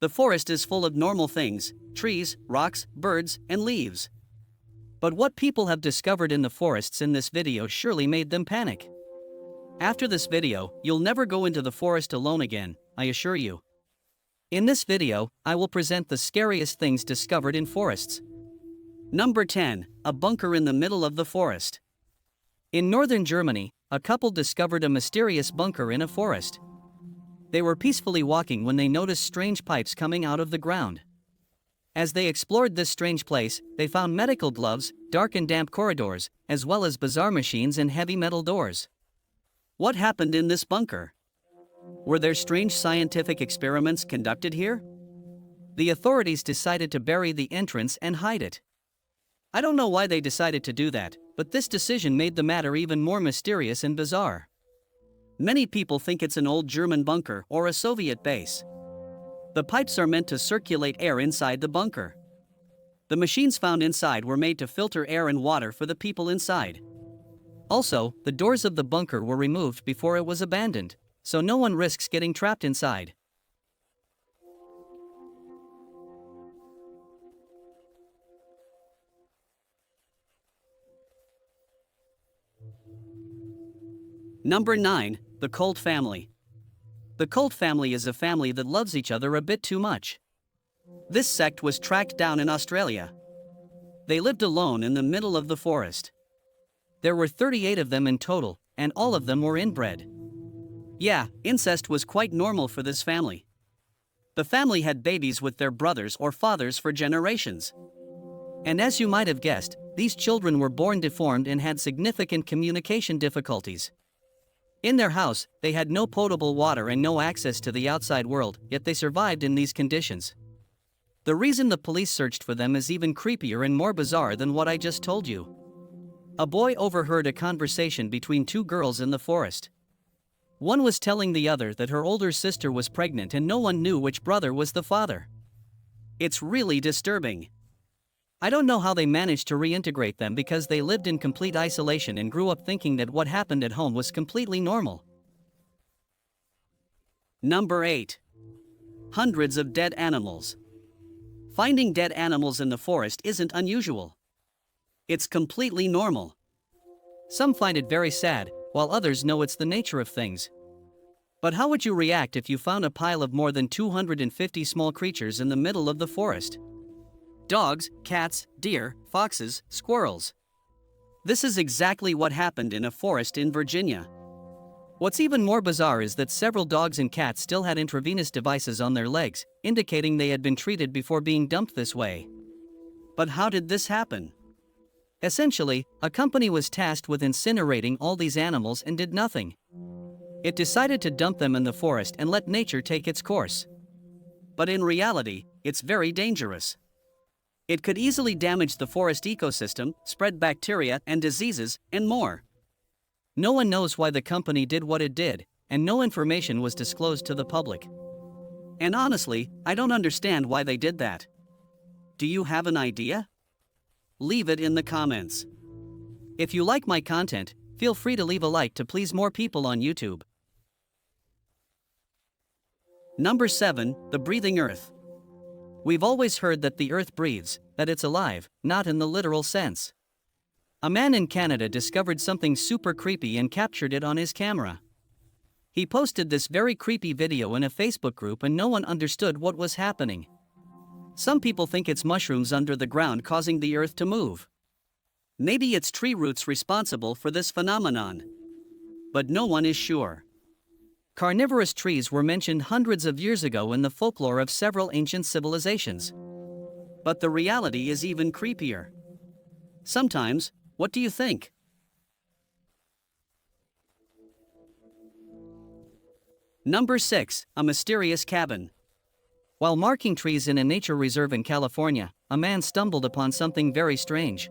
The forest is full of normal things: trees, rocks, birds, and leaves. But what people have discovered in the forests in this video surely made them panic. After this video, you'll never go into the forest alone again, I assure you. In this video, I will present the scariest things discovered in forests. Number 10. A bunker in the middle of the forest. In northern Germany, a couple discovered a mysterious bunker in a forest. They were peacefully walking when they noticed strange pipes coming out of the ground. As they explored this strange place, they found medical gloves, dark and damp corridors, as well as bizarre machines and heavy metal doors. What happened in this bunker? Were there strange scientific experiments conducted here? The authorities decided to bury the entrance and hide it. I don't know why they decided to do that, but this decision made the matter even more mysterious and bizarre. Many people think it's an old German bunker or a Soviet base. The pipes are meant to circulate air inside the bunker. The machines found inside were made to filter air and water for the people inside. Also, the doors of the bunker were removed before it was abandoned, so no one risks getting trapped inside. Number 9. The Colt family. The Colt family is a family that loves each other a bit too much. This sect was tracked down in Australia. They lived alone in the middle of the forest. There were 38 of them in total, and all of them were inbred. Yeah, incest was quite normal for this family. The family had babies with their brothers or fathers for generations. And as you might have guessed, these children were born deformed and had significant communication difficulties. In their house, they had no potable water and no access to the outside world, yet they survived in these conditions. The reason the police searched for them is even creepier and more bizarre than what I just told you. A boy overheard a conversation between two girls in the forest. One was telling the other that her older sister was pregnant and no one knew which brother was the father. It's really disturbing. I don't know how they managed to reintegrate them because they lived in complete isolation and grew up thinking that what happened at home was completely normal. Number 8. Hundreds of dead animals. Finding dead animals in the forest isn't unusual. It's completely normal. Some find it very sad, while others know it's the nature of things. But how would you react if you found a pile of more than 250 small creatures in the middle of the forest? Dogs, cats, deer, foxes, squirrels. This is exactly what happened in a forest in Virginia. What's even more bizarre is that several dogs and cats still had intravenous devices on their legs, indicating they had been treated before being dumped this way. But how did this happen? Essentially, a company was tasked with incinerating all these animals and did nothing. It decided to dump them in the forest and let nature take its course. But in reality, it's very dangerous. It could easily damage the forest ecosystem, spread bacteria and diseases, and more. No one knows why the company did what it did, and no information was disclosed to the public. And honestly, I don't understand why they did that. Do you have an idea? Leave it in the comments. If you like my content, feel free to leave a like to please more people on YouTube. Number 7. The breathing earth. We've always heard that the earth breathes, that it's alive, not in the literal sense. A man in Canada discovered something super creepy and captured it on his camera. He posted this very creepy video in a Facebook group and no one understood what was happening. Some people think it's mushrooms under the ground causing the earth to move. Maybe it's tree roots responsible for this phenomenon. But no one is sure. Carnivorous trees were mentioned hundreds of years ago in the folklore of several ancient civilizations. But the reality is even creepier. Sometimes, what do you think? Number 6. A mysterious cabin. While marking trees in a nature reserve in California, a man stumbled upon something very strange.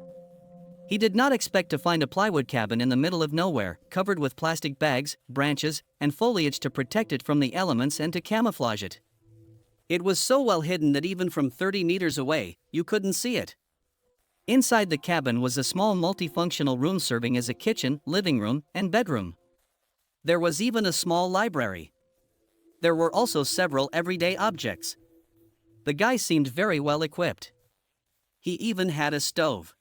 He did not expect to find a plywood cabin in the middle of nowhere, covered with plastic bags, branches, and foliage to protect it from the elements and to camouflage it. It was so well hidden that even from 30 meters away, you couldn't see it. Inside the cabin was a small multifunctional room serving as a kitchen, living room, and bedroom. There was even a small library. There were also several everyday objects. The guy seemed very well equipped. He even had a stove.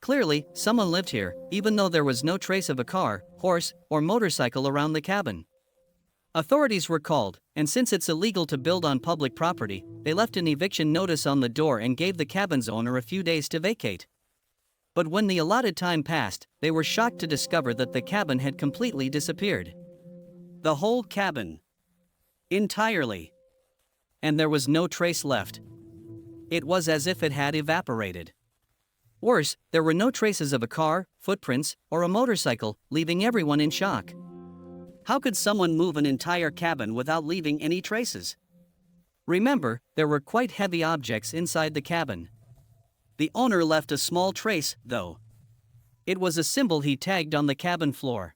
Clearly, someone lived here, even though there was no trace of a car, horse, or motorcycle around the cabin. Authorities were called, and since it's illegal to build on public property, they left an eviction notice on the door and gave the cabin's owner a few days to vacate. But when the allotted time passed, they were shocked to discover that the cabin had completely disappeared. The whole cabin. Entirely. And there was no trace left. It was as if it had evaporated. Worse, there were no traces of a car, footprints, or a motorcycle, leaving everyone in shock. How could someone move an entire cabin without leaving any traces? Remember, there were quite heavy objects inside the cabin. The owner left a small trace, though. It was a symbol he tagged on the cabin floor.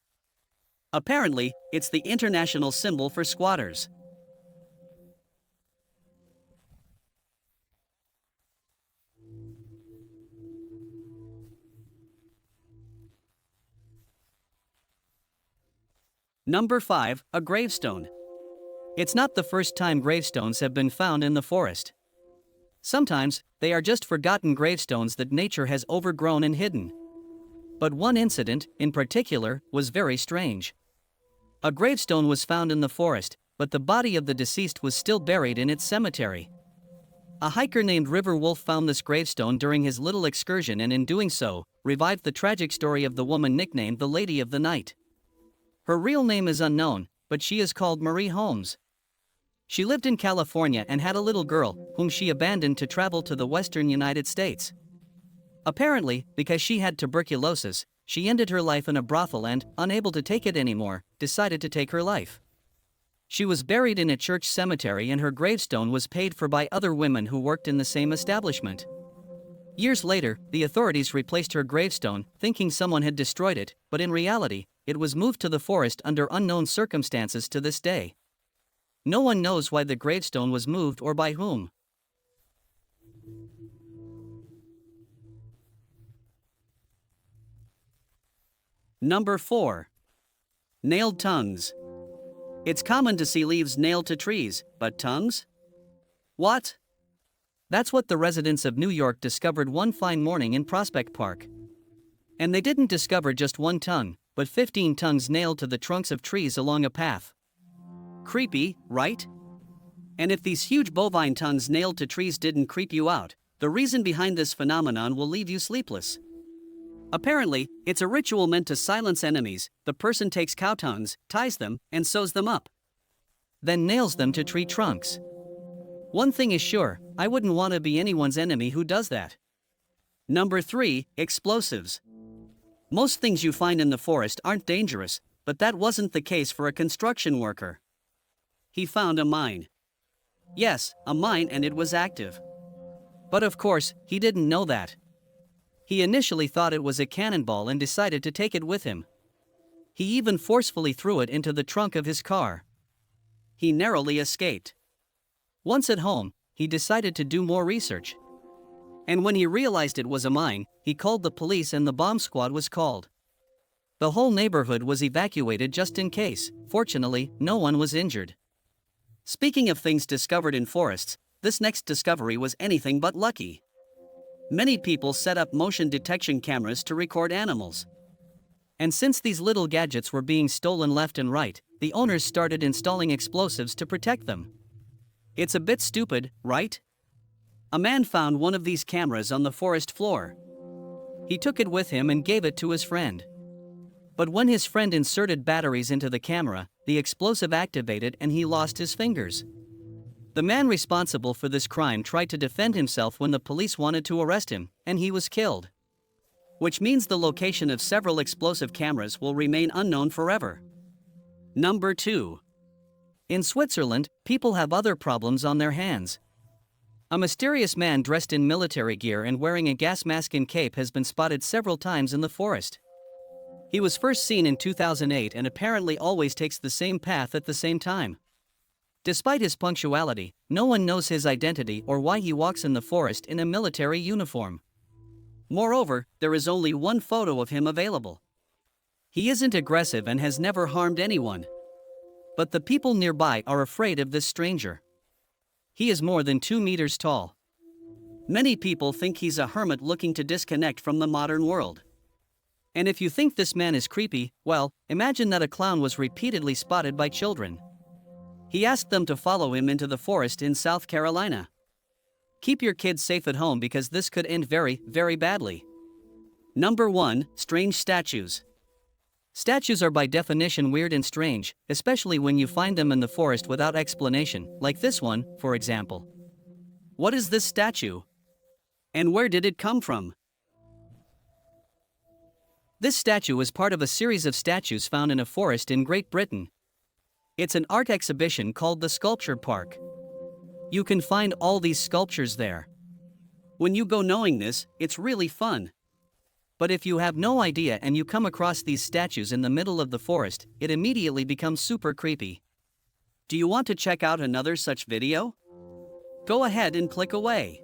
Apparently, it's the international symbol for squatters. Number 5, a gravestone. It's not the first time gravestones have been found in the forest. Sometimes, they are just forgotten gravestones that nature has overgrown and hidden. But one incident, in particular, was very strange. A gravestone was found in the forest, but the body of the deceased was still buried in its cemetery. A hiker named River Wolf found this gravestone during his little excursion and in doing so, revived the tragic story of the woman nicknamed the Lady of the Night. Her real name is unknown, but she is called Marie Holmes. She lived in California and had a little girl, whom she abandoned to travel to the western United States. Apparently, because she had tuberculosis, she ended her life in a brothel and, unable to take it anymore, decided to take her life. She was buried in a church cemetery and her gravestone was paid for by other women who worked in the same establishment. Years later, the authorities replaced her gravestone, thinking someone had destroyed it, but in reality, it was moved to the forest under unknown circumstances to this day. No one knows why the gravestone was moved or by whom. Number 4. Nailed tongues. It's common to see leaves nailed to trees, but tongues? What? That's what the residents of New York discovered one fine morning in Prospect Park. And they didn't discover just one tongue, but 15 tongues nailed to the trunks of trees along a path. Creepy, right? And if these huge bovine tongues nailed to trees didn't creep you out, the reason behind this phenomenon will leave you sleepless. Apparently, it's a ritual meant to silence enemies. The person takes cow tongues, ties them, and sews them up. Then nails them to tree trunks. One thing is sure, I wouldn't want to be anyone's enemy who does that. Number 3, explosives. Most things you find in the forest aren't dangerous, but that wasn't the case for a construction worker. He found a mine. Yes, a mine, and it was active. But of course, he didn't know that. He initially thought it was a cannonball and decided to take it with him. He even forcefully threw it into the trunk of his car. He narrowly escaped. Once at home, he decided to do more research. And when he realized it was a mine, he called the police and the bomb squad was called. The whole neighborhood was evacuated just in case. Fortunately, no one was injured. Speaking of things discovered in forests, this next discovery was anything but lucky. Many people set up motion detection cameras to record animals. And since these little gadgets were being stolen left and right, the owners started installing explosives to protect them. It's a bit stupid, right? A man found one of these cameras on the forest floor. He took it with him and gave it to his friend. But when his friend inserted batteries into the camera, the explosive activated and he lost his fingers. The man responsible for this crime tried to defend himself when the police wanted to arrest him, and he was killed. Which means the location of several explosive cameras will remain unknown forever. Number 2. In Switzerland, people have other problems on their hands. A mysterious man dressed in military gear and wearing a gas mask and cape has been spotted several times in the forest. He was first seen in 2008 and apparently always takes the same path at the same time. Despite his punctuality, no one knows his identity or why he walks in the forest in a military uniform. Moreover, there is only one photo of him available. He isn't aggressive and has never harmed anyone. But the people nearby are afraid of this stranger. He is more than 2 meters tall. Many people think he's a hermit looking to disconnect from the modern world. And if you think this man is creepy, well, imagine that a clown was repeatedly spotted by children. He asked them to follow him into the forest in South Carolina. Keep your kids safe at home because this could end very, very badly. Number 1. Strange statues. Statues are by definition weird and strange, especially when you find them in the forest without explanation, like this one, for example. What is this statue? And where did it come from? This statue is part of a series of statues found in a forest in Great Britain. It's an art exhibition called the Sculpture Park. You can find all these sculptures there. When you go knowing this, it's really fun. But if you have no idea and you come across these statues in the middle of the forest, it immediately becomes super creepy. Do you want to check out another such video? Go ahead and click away.